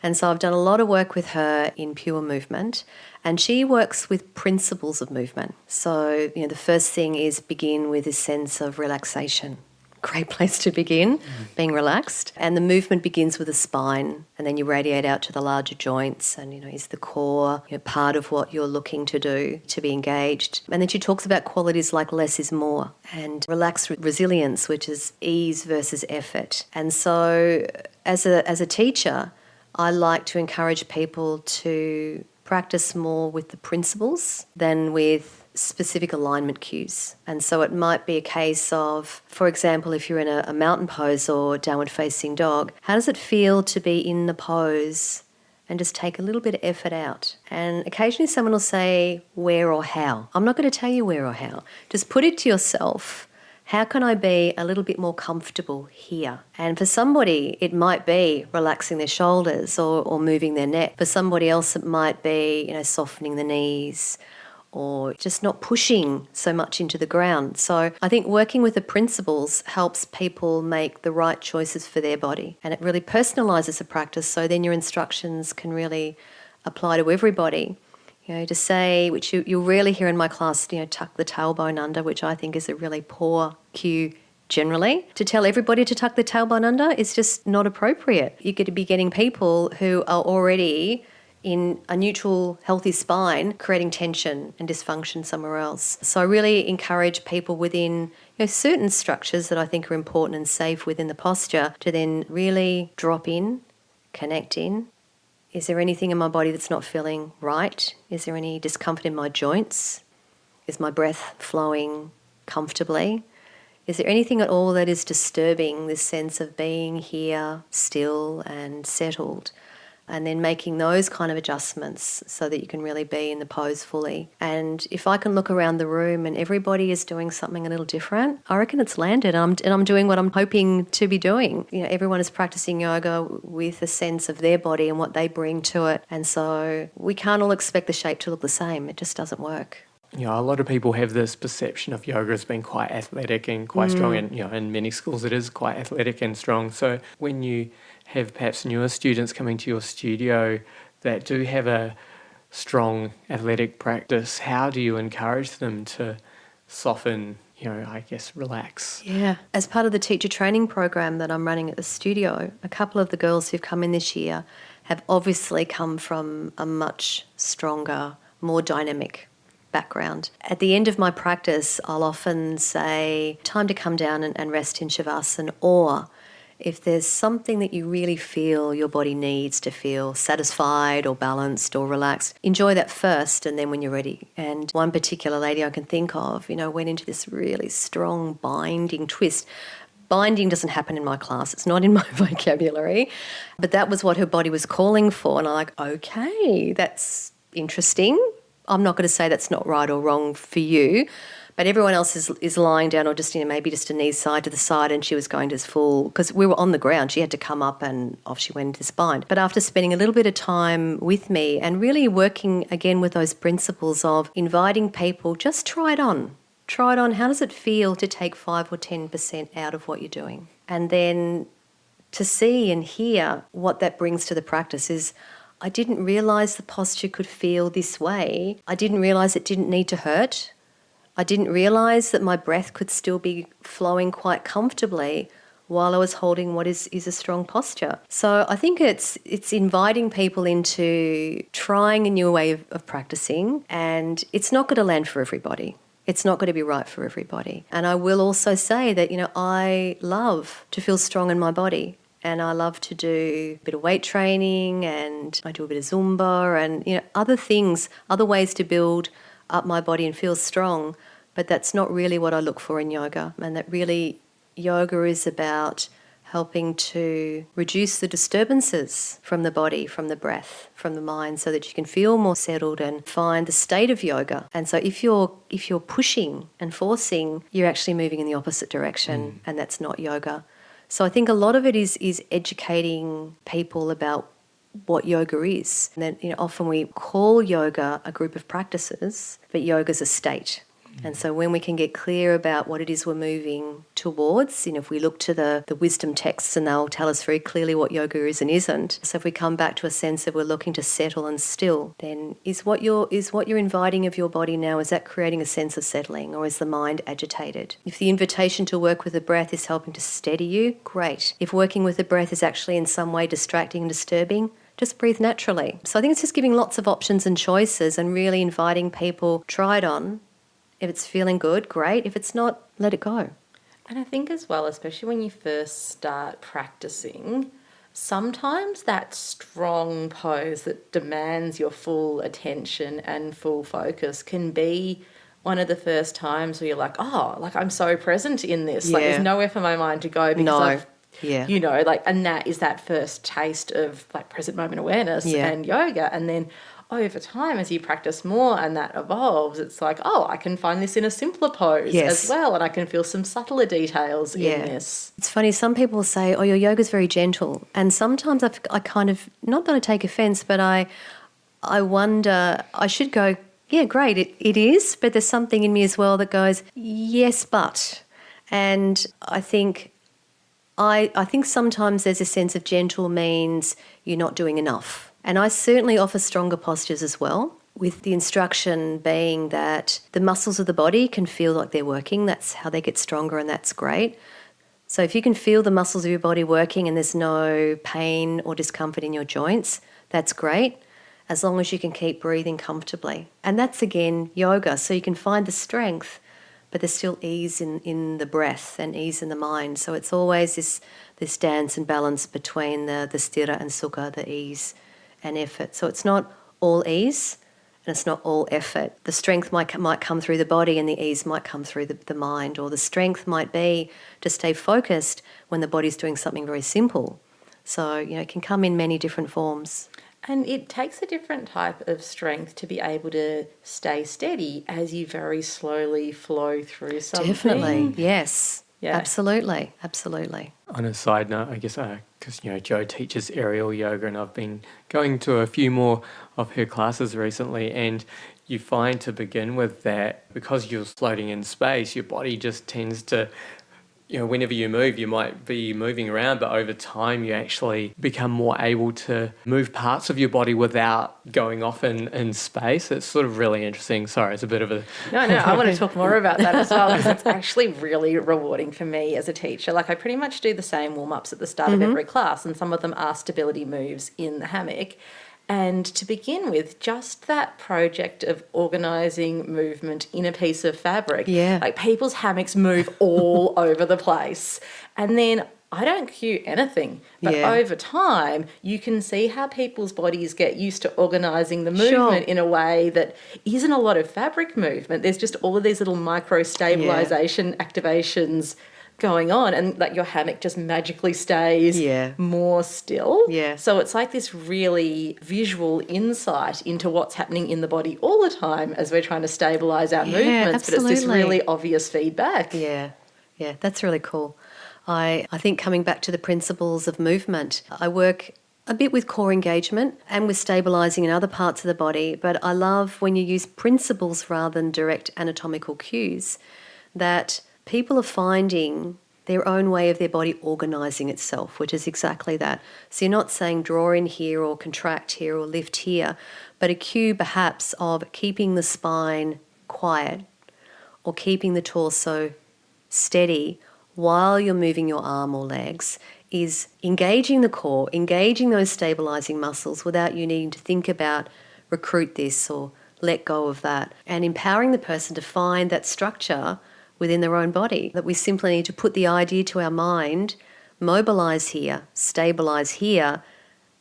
And so I've done a lot of work with her in pure movement, and she works with principles of movement. So, the first thing is begin with this sense of relaxation. Great place to begin, being relaxed. And the movement begins with the spine, and then you radiate out to the larger joints, and, is the core part of what you're looking to do, to be engaged. And then she talks about qualities like less is more, and relaxed resilience, which is ease versus effort. And so as a teacher, I like to encourage people to practice more with the principles than with specific alignment cues. And so it might be a case of, for example, if you're in a mountain pose or downward facing dog, how does it feel to be in the pose and just take a little bit of effort out? And occasionally someone will say where or how. I'm not going to tell you where or how. Just put it to yourself. How can I be a little bit more comfortable here? And for somebody, it might be relaxing their shoulders or moving their neck. For somebody else, it might be, softening the knees or just not pushing so much into the ground. So I think working with the principles helps people make the right choices for their body. And it really personalises the practice, so then your instructions can really apply to everybody. To say, which you'll rarely hear in my class, tuck the tailbone under, which I think is a really poor cue generally. To tell everybody to tuck the tailbone under is just not appropriate. You're going to be getting people who are already in a neutral, healthy spine, creating tension and dysfunction somewhere else. So I really encourage people within certain structures that I think are important and safe within the posture to then really drop in, connect in. Is there anything in my body that's not feeling right? Is there any discomfort in my joints? Is my breath flowing comfortably? Is there anything at all that is disturbing this sense of being here, still and settled? and then making those kind of adjustments so that you can really be in the pose fully. And if I can look around the room and everybody is doing something a little different, I reckon it's landed, and I'm doing what I'm hoping to be doing. Everyone is practicing yoga with a sense of their body and what they bring to it, and so we can't all expect the shape to look the same. It just doesn't work. A lot of people have this perception of yoga as being quite athletic and quite strong, and in many schools it is quite athletic and strong. So when you have perhaps newer students coming to your studio that do have a strong athletic practice, how do you encourage them to soften, relax? Yeah. As part of the teacher training program that I'm running at the studio, a couple of the girls who've come in this year have obviously come from a much stronger, more dynamic background. At the end of my practice, I'll often say, time to come down and rest in Shavasana, or if there's something that you really feel your body needs to feel satisfied or balanced or relaxed, enjoy that first, and then when you're ready. And one particular lady I can think of, went into this really strong binding twist. Binding doesn't happen in my class. It's not in my vocabulary. But that was what her body was calling for. And I'm like, okay, that's interesting. I'm not going to say that's not right or wrong for you, but everyone else is lying down or just, maybe just a knee side to the side, and she was going to full, because we were on the ground. She had to come up and off she went into this bind. But after spending a little bit of time with me and really working again with those principles of inviting people, just try it on. Try it on. How does it feel to take 5 or 10% out of what you're doing? And then to see and hear what that brings to the practice is, I didn't realise the posture could feel this way. I didn't realise it didn't need to hurt. I didn't realise that my breath could still be flowing quite comfortably while I was holding what is a strong posture. So I think it's inviting people into trying a new way of practicing, and it's not going to land for everybody. It's not going to be right for everybody. And I will also say that, I love to feel strong in my body. And I love to do a bit of weight training, and I do a bit of Zumba and, other things, other ways to build up my body and feel strong. But that's not really what I look for in yoga. And that really yoga is about helping to reduce the disturbances from the body, from the breath, from the mind, so that you can feel more settled and find the state of yoga. And so if you're pushing and forcing, you're actually moving in the opposite direction, and that's not yoga. So I think a lot of it is educating people about what yoga is. And then, often we call yoga a group of practices, but yoga's a state. And so when we can get clear about what it is we're moving towards, if we look to the wisdom texts, and they'll tell us very clearly what yoga is and isn't. So if we come back to a sense that we're looking to settle and still, then is what you're inviting of your body now, is that creating a sense of settling, or is the mind agitated? If the invitation to work with the breath is helping to steady you, great. If working with the breath is actually in some way distracting and disturbing, just breathe naturally. So I think it's just giving lots of options and choices, and really inviting people, try it on. If it's feeling good, great. If it's not, let it go. And I think as well, especially when you first start practicing, sometimes that strong pose that demands your full attention and full focus can be one of the first times where you're like, I'm so present in this. Yeah. Like, there's nowhere for my mind to go because and that is that first taste of like present moment awareness and yoga. And then over time, as you practice more and that evolves, it's like, I can find this in a simpler pose as well, and I can feel some subtler details in this. It's funny, some people say, your yoga's very gentle. And sometimes I kind of, not that I take offence, but I wonder, I should go, yeah, great, it is, but there's something in me as well that goes, yes, but. And I think sometimes there's a sense of gentle means you're not doing enough. And I certainly offer stronger postures as well, with the instruction being that the muscles of the body can feel like they're working. That's how they get stronger, and that's great. So if you can feel the muscles of your body working and there's no pain or discomfort in your joints, that's great, as long as you can keep breathing comfortably. And that's, again, yoga. So you can find the strength, but there's still ease in the breath and ease in the mind. So it's always this dance and balance between the sthira and sukha, the ease and effort. So it's not all ease and it's not all effort. The strength might come through the body, and the ease might come through the mind, or the strength might be to stay focused when the body's doing something very simple. So, it can come in many different forms. And it takes a different type of strength to be able to stay steady as you very slowly flow through something. Definitely, yes. Yeah. Absolutely. On a side note, I guess, because, Joe teaches aerial yoga and I've been going to a few more of her classes recently, and you find to begin with that because you're floating in space, your body just tends to, whenever you move, you might be moving around, but over time you actually become more able to move parts of your body without going off in space. It's sort of really interesting. Sorry, it's a bit of a... No, I want to talk more about that as well, because it's actually really rewarding for me as a teacher. Like, I pretty much do the same warm-ups at the start of every class, and some of them are stability moves in the hammock. And to begin with, just that project of organising movement in a piece of fabric. Yeah. Like, people's hammocks move all over the place. And then I don't cue anything. But over time, you can see how people's bodies get used to organising the movement in a way that isn't a lot of fabric movement. There's just all of these little micro-stabilisation activations going on, and like your hammock just magically stays more still. Yeah. So it's like this really visual insight into what's happening in the body all the time as we're trying to stabilise our movements. Absolutely. But it's this really obvious feedback. Yeah, that's really cool. I think coming back to the principles of movement, I work a bit with core engagement and with stabilising in other parts of the body, but I love when you use principles rather than direct anatomical cues, that people are finding their own way of their body organising itself, which is exactly that. So you're not saying draw in here or contract here or lift here, but a cue perhaps of keeping the spine quiet or keeping the torso steady while you're moving your arm or legs is engaging the core, engaging those stabilising muscles without you needing to think about recruit this or let go of that, and empowering the person to find that structure within their own body, that we simply need to put the idea to our mind, mobilise here, stabilise here,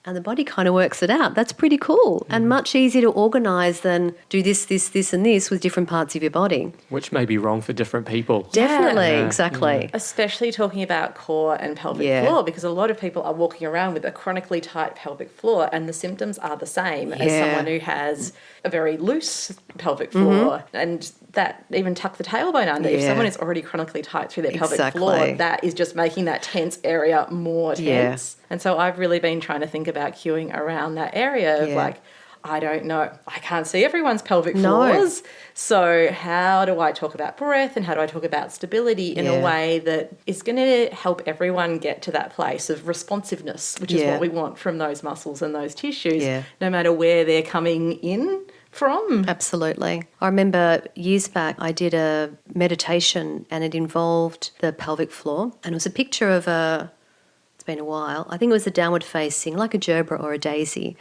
and the body kind of works it out. That's pretty cool and much easier to organise than do this, and this with different parts of your body. Which may be wrong for different people. Definitely, exactly. Especially talking about core and pelvic floor, because a lot of people are walking around with a chronically tight pelvic floor and the symptoms are the same as someone who has a very loose pelvic floor, and that even tuck the tailbone under. If someone is already chronically tight through their pelvic floor, that is just making that tense area more tense. And so I've really been trying to think about cueing around that area of like, I don't know, I can't see everyone's pelvic floors. So how do I talk about breath and how do I talk about stability in a way that is going to help everyone get to that place of responsiveness, which is what we want from those muscles and those tissues, no matter where they're coming in from. Absolutely. I remember years back I did a meditation and it involved the pelvic floor, and it was a picture of it's been a while, I think it was a downward facing, like a gerbera or a daisy.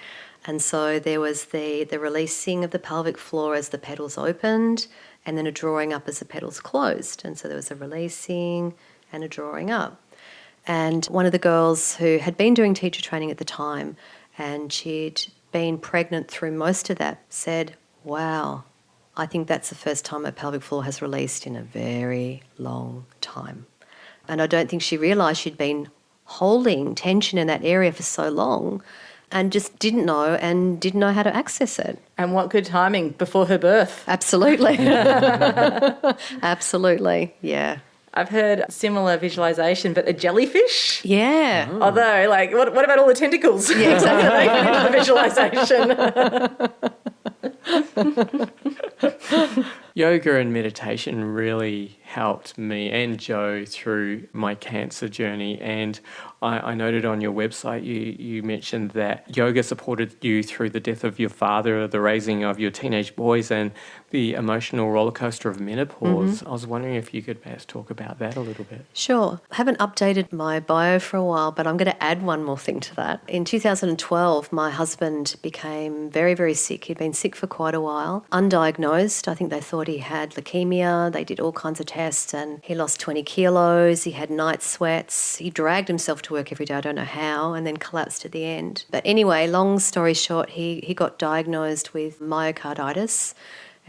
And so there was the releasing of the pelvic floor as the petals opened, and then a drawing up as the petals closed. And so there was a releasing and a drawing up. And one of the girls who had been doing teacher training at the time, and she'd been pregnant through most of that, said, wow, I think that's the first time her pelvic floor has released in a very long time. And I don't think she realised she'd been holding tension in that area for so long and just didn't know how to access it. And what good timing before her birth. Absolutely. Absolutely, yeah. I've heard similar visualization, but a jellyfish? Yeah. Although, like, what about all the tentacles? Yeah, exactly. They fit into the visualization. Yoga and meditation really helped me and Joe through my cancer journey, and I noted on your website you mentioned that yoga supported you through the death of your father, the raising of your teenage boys, and the emotional roller coaster of menopause. I was wondering if you could perhaps talk about that a little bit. Sure. I haven't updated my bio for a while, but I'm going to add one more thing to that. In 2012, my husband became very, very sick. He'd been sick for quite a while, undiagnosed. I think they thought he had leukemia. They did all kinds of tests and he lost 20 kilos. He had night sweats. He dragged himself to work every day, I don't know how, and then collapsed at the end. But anyway, long story short, he got diagnosed with myocarditis,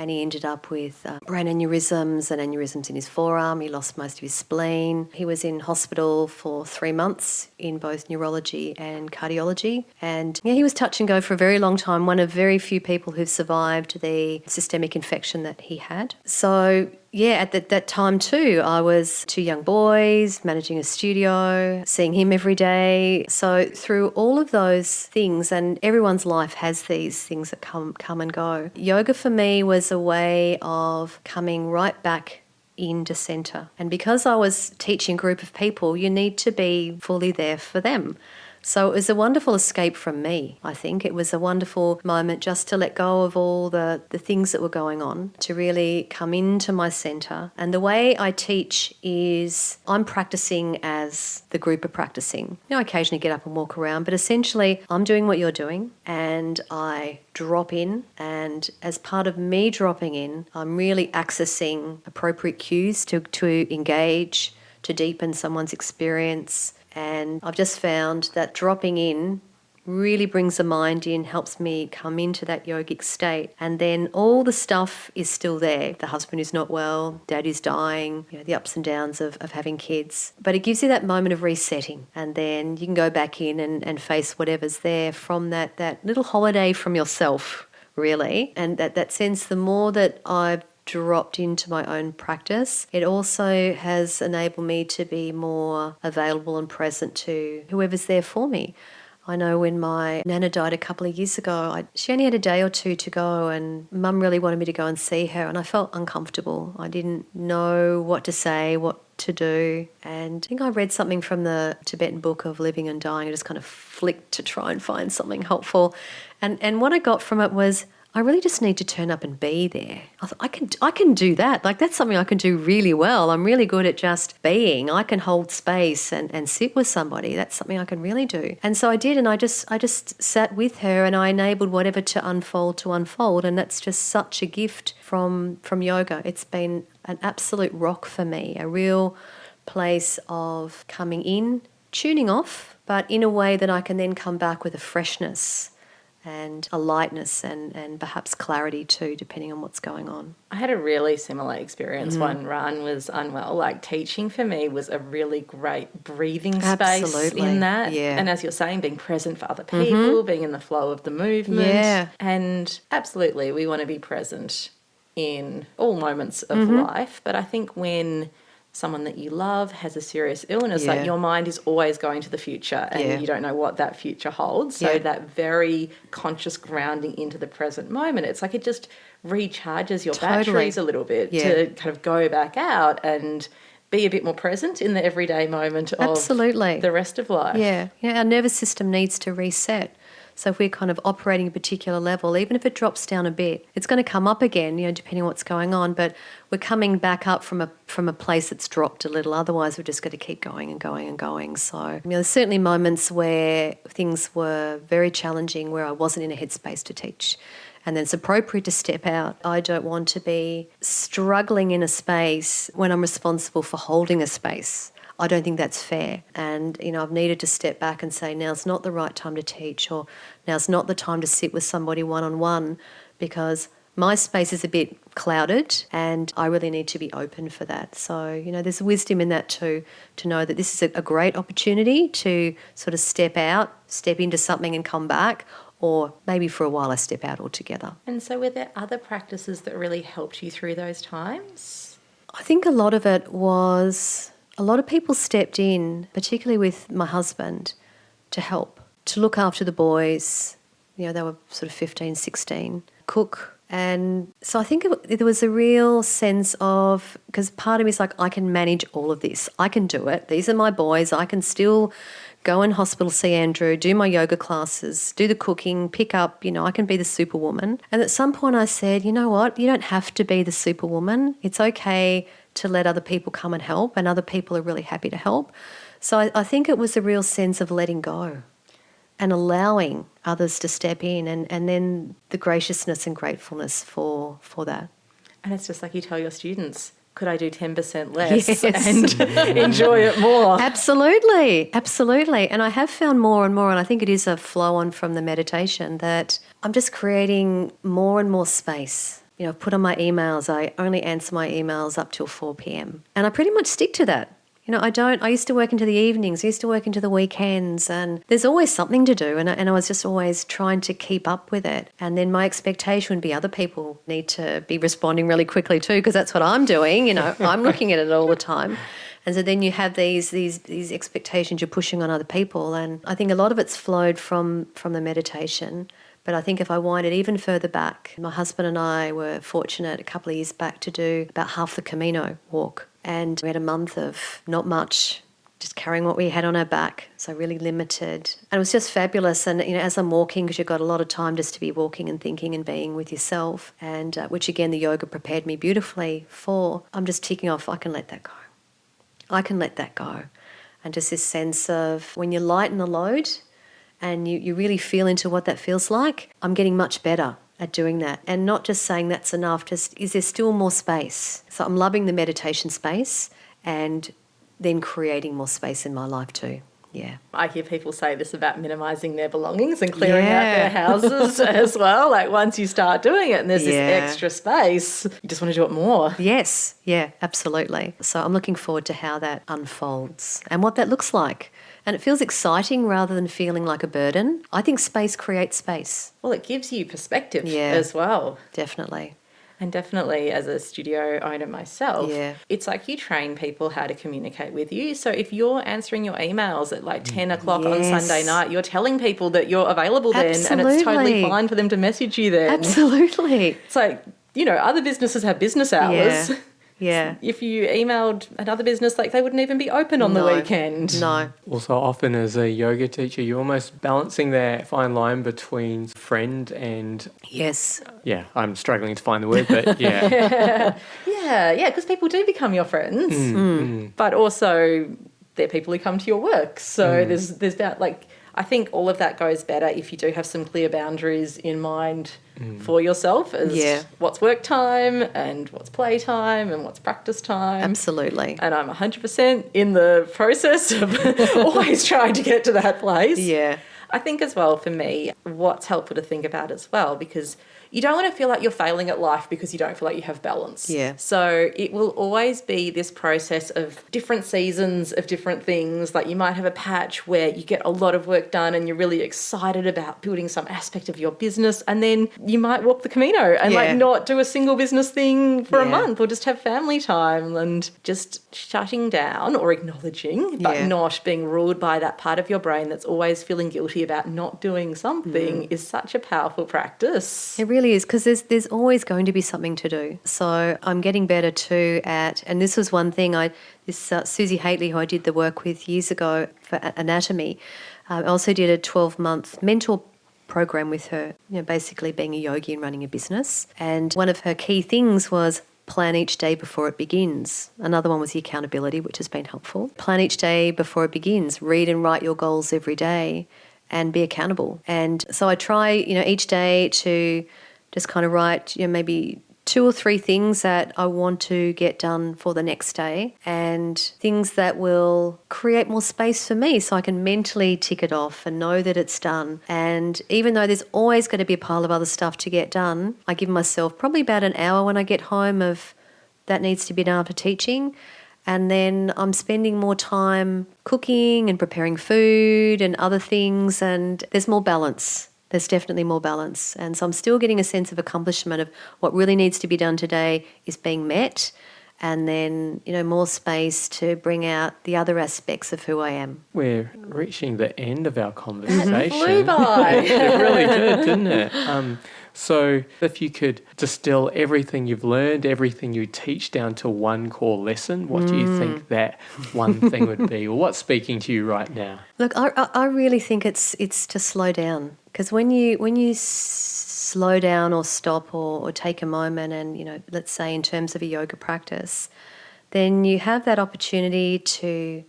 and he ended up with brain aneurysms and aneurysms in his forearm. He lost most of his spleen. He was in hospital for 3 months in both neurology and cardiology. And he was touch and go for a very long time, one of very few people who've survived the systemic infection that he had. So at that time too, I was 2 young boys, managing a studio, seeing him every day. So through all of those things, and everyone's life has these things that come and go, yoga for me was a way of coming right back into centre. And because I was teaching a group of people, you need to be fully there for them. So it was a wonderful escape from me, I think. It was a wonderful moment just to let go of all the things that were going on, to really come into my centre. And the way I teach is I'm practising as the group are practising. I occasionally get up and walk around, but essentially I'm doing what you're doing and I drop in. And as part of me dropping in, I'm really accessing appropriate cues to engage, to deepen someone's experience. And I've just found that dropping in really brings the mind in, helps me come into that yogic state. And then all the stuff is still there. The husband is not well, dad is dying, the ups and downs of having kids. But it gives you that moment of resetting. And then you can go back in and face whatever's there from that little holiday from yourself, really. And that sense, the more that I've dropped into my own practice, it also has enabled me to be more available and present to whoever's there for me. I know when my nana died a couple of years ago, she only had a day or two to go, and Mum really wanted me to go and see her, and I felt uncomfortable. I didn't know what to say, what to do, and I think I read something from the Tibetan book of Living and Dying. I just kind of flicked to try and find something helpful, and what I got from it was, I really just need to turn up and be there. I thought, I can do that. Like, that's something I can do really well. I'm really good at just being. I can hold space and sit with somebody. That's something I can really do. And so I did, and I just sat with her and I enabled whatever to unfold. And that's just such a gift from yoga. It's been an absolute rock for me, a real place of coming in, tuning off, but in a way that I can then come back with a freshness and a lightness and perhaps clarity too, depending on what's going on. I had a really similar experience when Rane was unwell. Like, teaching for me was a really great breathing space in that. Yeah. And as you're saying, being present for other people, being in the flow of the movement. Yeah. And absolutely, we want to be present in all moments of life. But I think when someone that you love has a serious illness, like, your mind is always going to the future and you don't know what that future holds. So that very conscious grounding into the present moment, it's like it just recharges your batteries a little bit to kind of go back out and be a bit more present in the everyday moment of the rest of life. Yeah, our nervous system needs to reset. So if we're kind of operating a particular level, even if it drops down a bit, it's going to come up again, depending on what's going on. But we're coming back up from a place that's dropped a little. Otherwise, we're just going to keep going and going and going. So there's certainly moments where things were very challenging, where I wasn't in a headspace to teach. And then it's appropriate to step out. I don't want to be struggling in a space when I'm responsible for holding a space. I don't think that's fair. And, I've needed to step back and say, now's not the right time to teach, or now's not the time to sit with somebody one-on-one, because my space is a bit clouded and I really need to be open for that. So, there's wisdom in that too, to know that this is a great opportunity to sort of step out, step into something and come back, or maybe for a while I step out altogether. And so were there other practices that really helped you through those times? I think a lot of it was... A lot of people stepped in, particularly with my husband, to help, to look after the boys. They were sort of 15, 16, cook. And so I think there was a real sense of, because part of me is like, I can manage all of this. I can do it. These are my boys. I can still go in hospital, see Andrew, do my yoga classes, do the cooking, pick up, I can be the superwoman. And at some point I said, you know what? You don't have to be the superwoman. It's okay to let other people come and help, and other people are really happy to help. So I think it was a real sense of letting go and allowing others to step in, and then the graciousness and gratefulness for that. And it's just like you tell your students, could I do 10% less Yes. and enjoy it more? Absolutely. And I have found more and more, and I think it is a flow on from the meditation, that I'm just creating more and more space I've put on my emails, I only answer my emails up till 4 p.m. And I pretty much stick to that. I used to work into the evenings, I used to work into the weekends, and there's always something to do, and I was just always trying to keep up with it. And then my expectation would be other people need to be responding really quickly too, because that's what I'm doing, I'm looking at it all the time. And so then you have these expectations you're pushing on other people, and I think a lot of it's flowed from the meditation. But I think if I wind it even further back, my husband and I were fortunate a couple of years back to do about half the Camino walk. And we had a month of not much, just carrying what we had on our back, so really limited. And it was just fabulous. And, as I'm walking, because you've got a lot of time just to be walking and thinking and being with yourself, and which, again, the yoga prepared me beautifully for, I'm just ticking off, I can let that go. I can let that go. And just this sense of when you lighten the load and you really feel into what that feels like, I'm getting much better at doing that. And not just saying that's enough, just is there still more space? So I'm loving the meditation space and then creating more space in my life too. Yeah. I hear people say this about minimising their belongings and clearing out their houses as well. Like once you start doing it and there's this extra space, you just want to do it more. Yes. Yeah, absolutely. So I'm looking forward to how that unfolds and what that looks like. And it feels exciting rather than feeling like a burden. I think space creates space. Well, it gives you perspective as well. Definitely. And definitely as a studio owner myself, it's like you train people how to communicate with you. So if you're answering your emails at like 10 o'clock on Sunday night, you're telling people that you're available then, and it's totally fine for them to message you then. Absolutely. It's like, other businesses have business hours. Yeah. If you emailed another business, like they wouldn't even be open on the weekend. No. Also, often as a yoga teacher, you're almost balancing that fine line between friend and... Yes. Yeah, I'm struggling to find the word, but yeah. Yeah, because people do become your friends, but also they're people who come to your work. So there's that, like, I think all of that goes better if you do have some clear boundaries in mind for yourself as what's work time and what's play time and what's practice time. Absolutely. And I'm 100% in the process of always trying to get to that place. Yeah. I think as well for me, what's helpful to think about as well, because you don't want to feel like you're failing at life because you don't feel like you have balance. Yeah. So it will always be this process of different seasons of different things. Like you might have a patch where you get a lot of work done and you're really excited about building some aspect of your business, and then you might walk the Camino and like not do a single business thing for a month, or just have family time, and just shutting down or acknowledging, but not being ruled by that part of your brain that's always feeling guilty about not doing something is such a powerful practice. It really is, because there's always going to be something to do. So I'm getting better too at, and this was one thing Susie Haitley, who I did the work with years ago for anatomy, I also did a 12-month mentor program with her, basically being a yogi and running a business. And one of her key things was plan each day before it begins. Another one was the accountability, which has been helpful. Plan each day before it begins. Read and write your goals every day and be accountable. And so I try, each day to just kind of write, maybe 2 or 3 things that I want to get done for the next day, and things that will create more space for me so I can mentally tick it off and know that it's done. And even though there's always going to be a pile of other stuff to get done, I give myself probably about an hour when I get home of that needs to be done after teaching. And then I'm spending more time cooking and preparing food and other things, and there's more balance. There's definitely more balance. And so I'm still getting a sense of accomplishment of what really needs to be done today is being met, and then, more space to bring out the other aspects of who I am. We're reaching the end of our conversation. It flew by. It really did, didn't it? So if you could distill everything you've learned, everything you teach down to one core lesson, what do you think that one thing would be? Or what's speaking to you right now? Look, I really think it's to slow down, because when you slow down or stop or take a moment and, let's say in terms of a yoga practice, then you have that opportunity to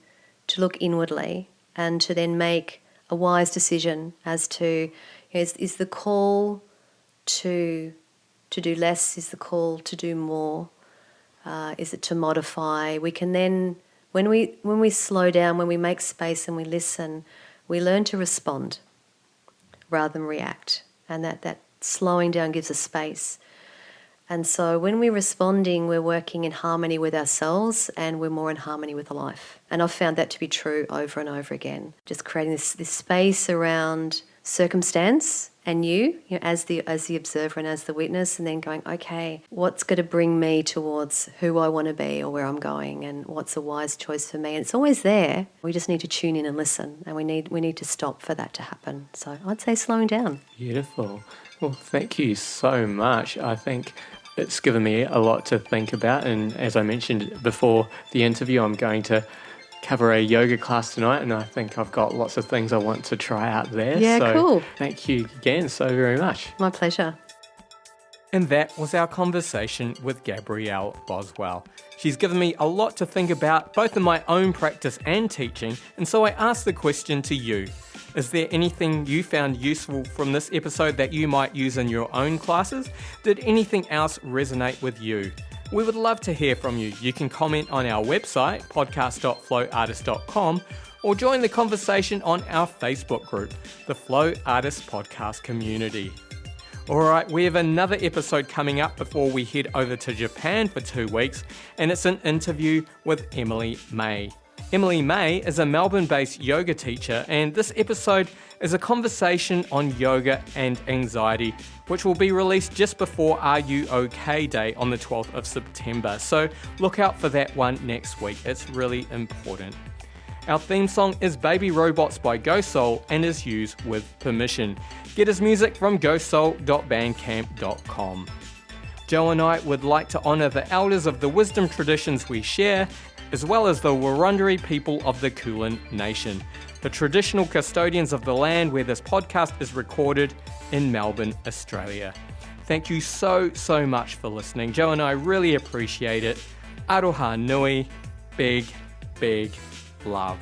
look inwardly and to then make a wise decision as to, is the call to do less, is the call to do more, is it to modify? We can then, when we slow down, when we make space and we listen, we learn to respond rather than react, and that slowing down gives us space. And so when we're responding, we're working in harmony with ourselves and we're more in harmony with life. And I've found that to be true over and over again. Just creating this space around circumstance and you know, as the observer and as the witness, and then going, okay, what's going to bring me towards who I want to be or where I'm going, and what's a wise choice for me? And it's always there. We just need to tune in and listen, and we need to stop for that to happen. So I'd say slowing down. Beautiful. Well, thank you so much. I think it's given me a lot to think about, and as I mentioned before the interview, I'm going to cover a yoga class tonight, and I think I've got lots of things I want to try out there. Yeah, so cool. Thank you again so very much. My pleasure. And that was our conversation with Gabrielle Boswell. She's given me a lot to think about, both in my own practice and teaching, and so I asked the question to you. Is there anything you found useful from this episode that you might use in your own classes? Did anything else resonate with you? We would love to hear from you. You can comment on our website, podcast.flowartist.com, or join the conversation on our Facebook group, the Flow Artist Podcast Community. All right, we have another episode coming up before we head over to Japan for 2 weeks, and it's an interview with Emily May. Emily May is a Melbourne-based yoga teacher, and this episode is a conversation on yoga and anxiety, which will be released just before Are You OK Day on the 12th of September. So look out for that one next week. It's really important. Our theme song is Baby Robots by GoSoul and is used with permission. Get his music from gosoul.bandcamp.com. Joe and I would like to honour the elders of the wisdom traditions we share, as well as the Warrendyke people of the Kulin Nation, the traditional custodians of the land where this podcast is recorded in Melbourne, Australia. Thank you so much for listening. Joe and I really appreciate it. Aroha nui, big love.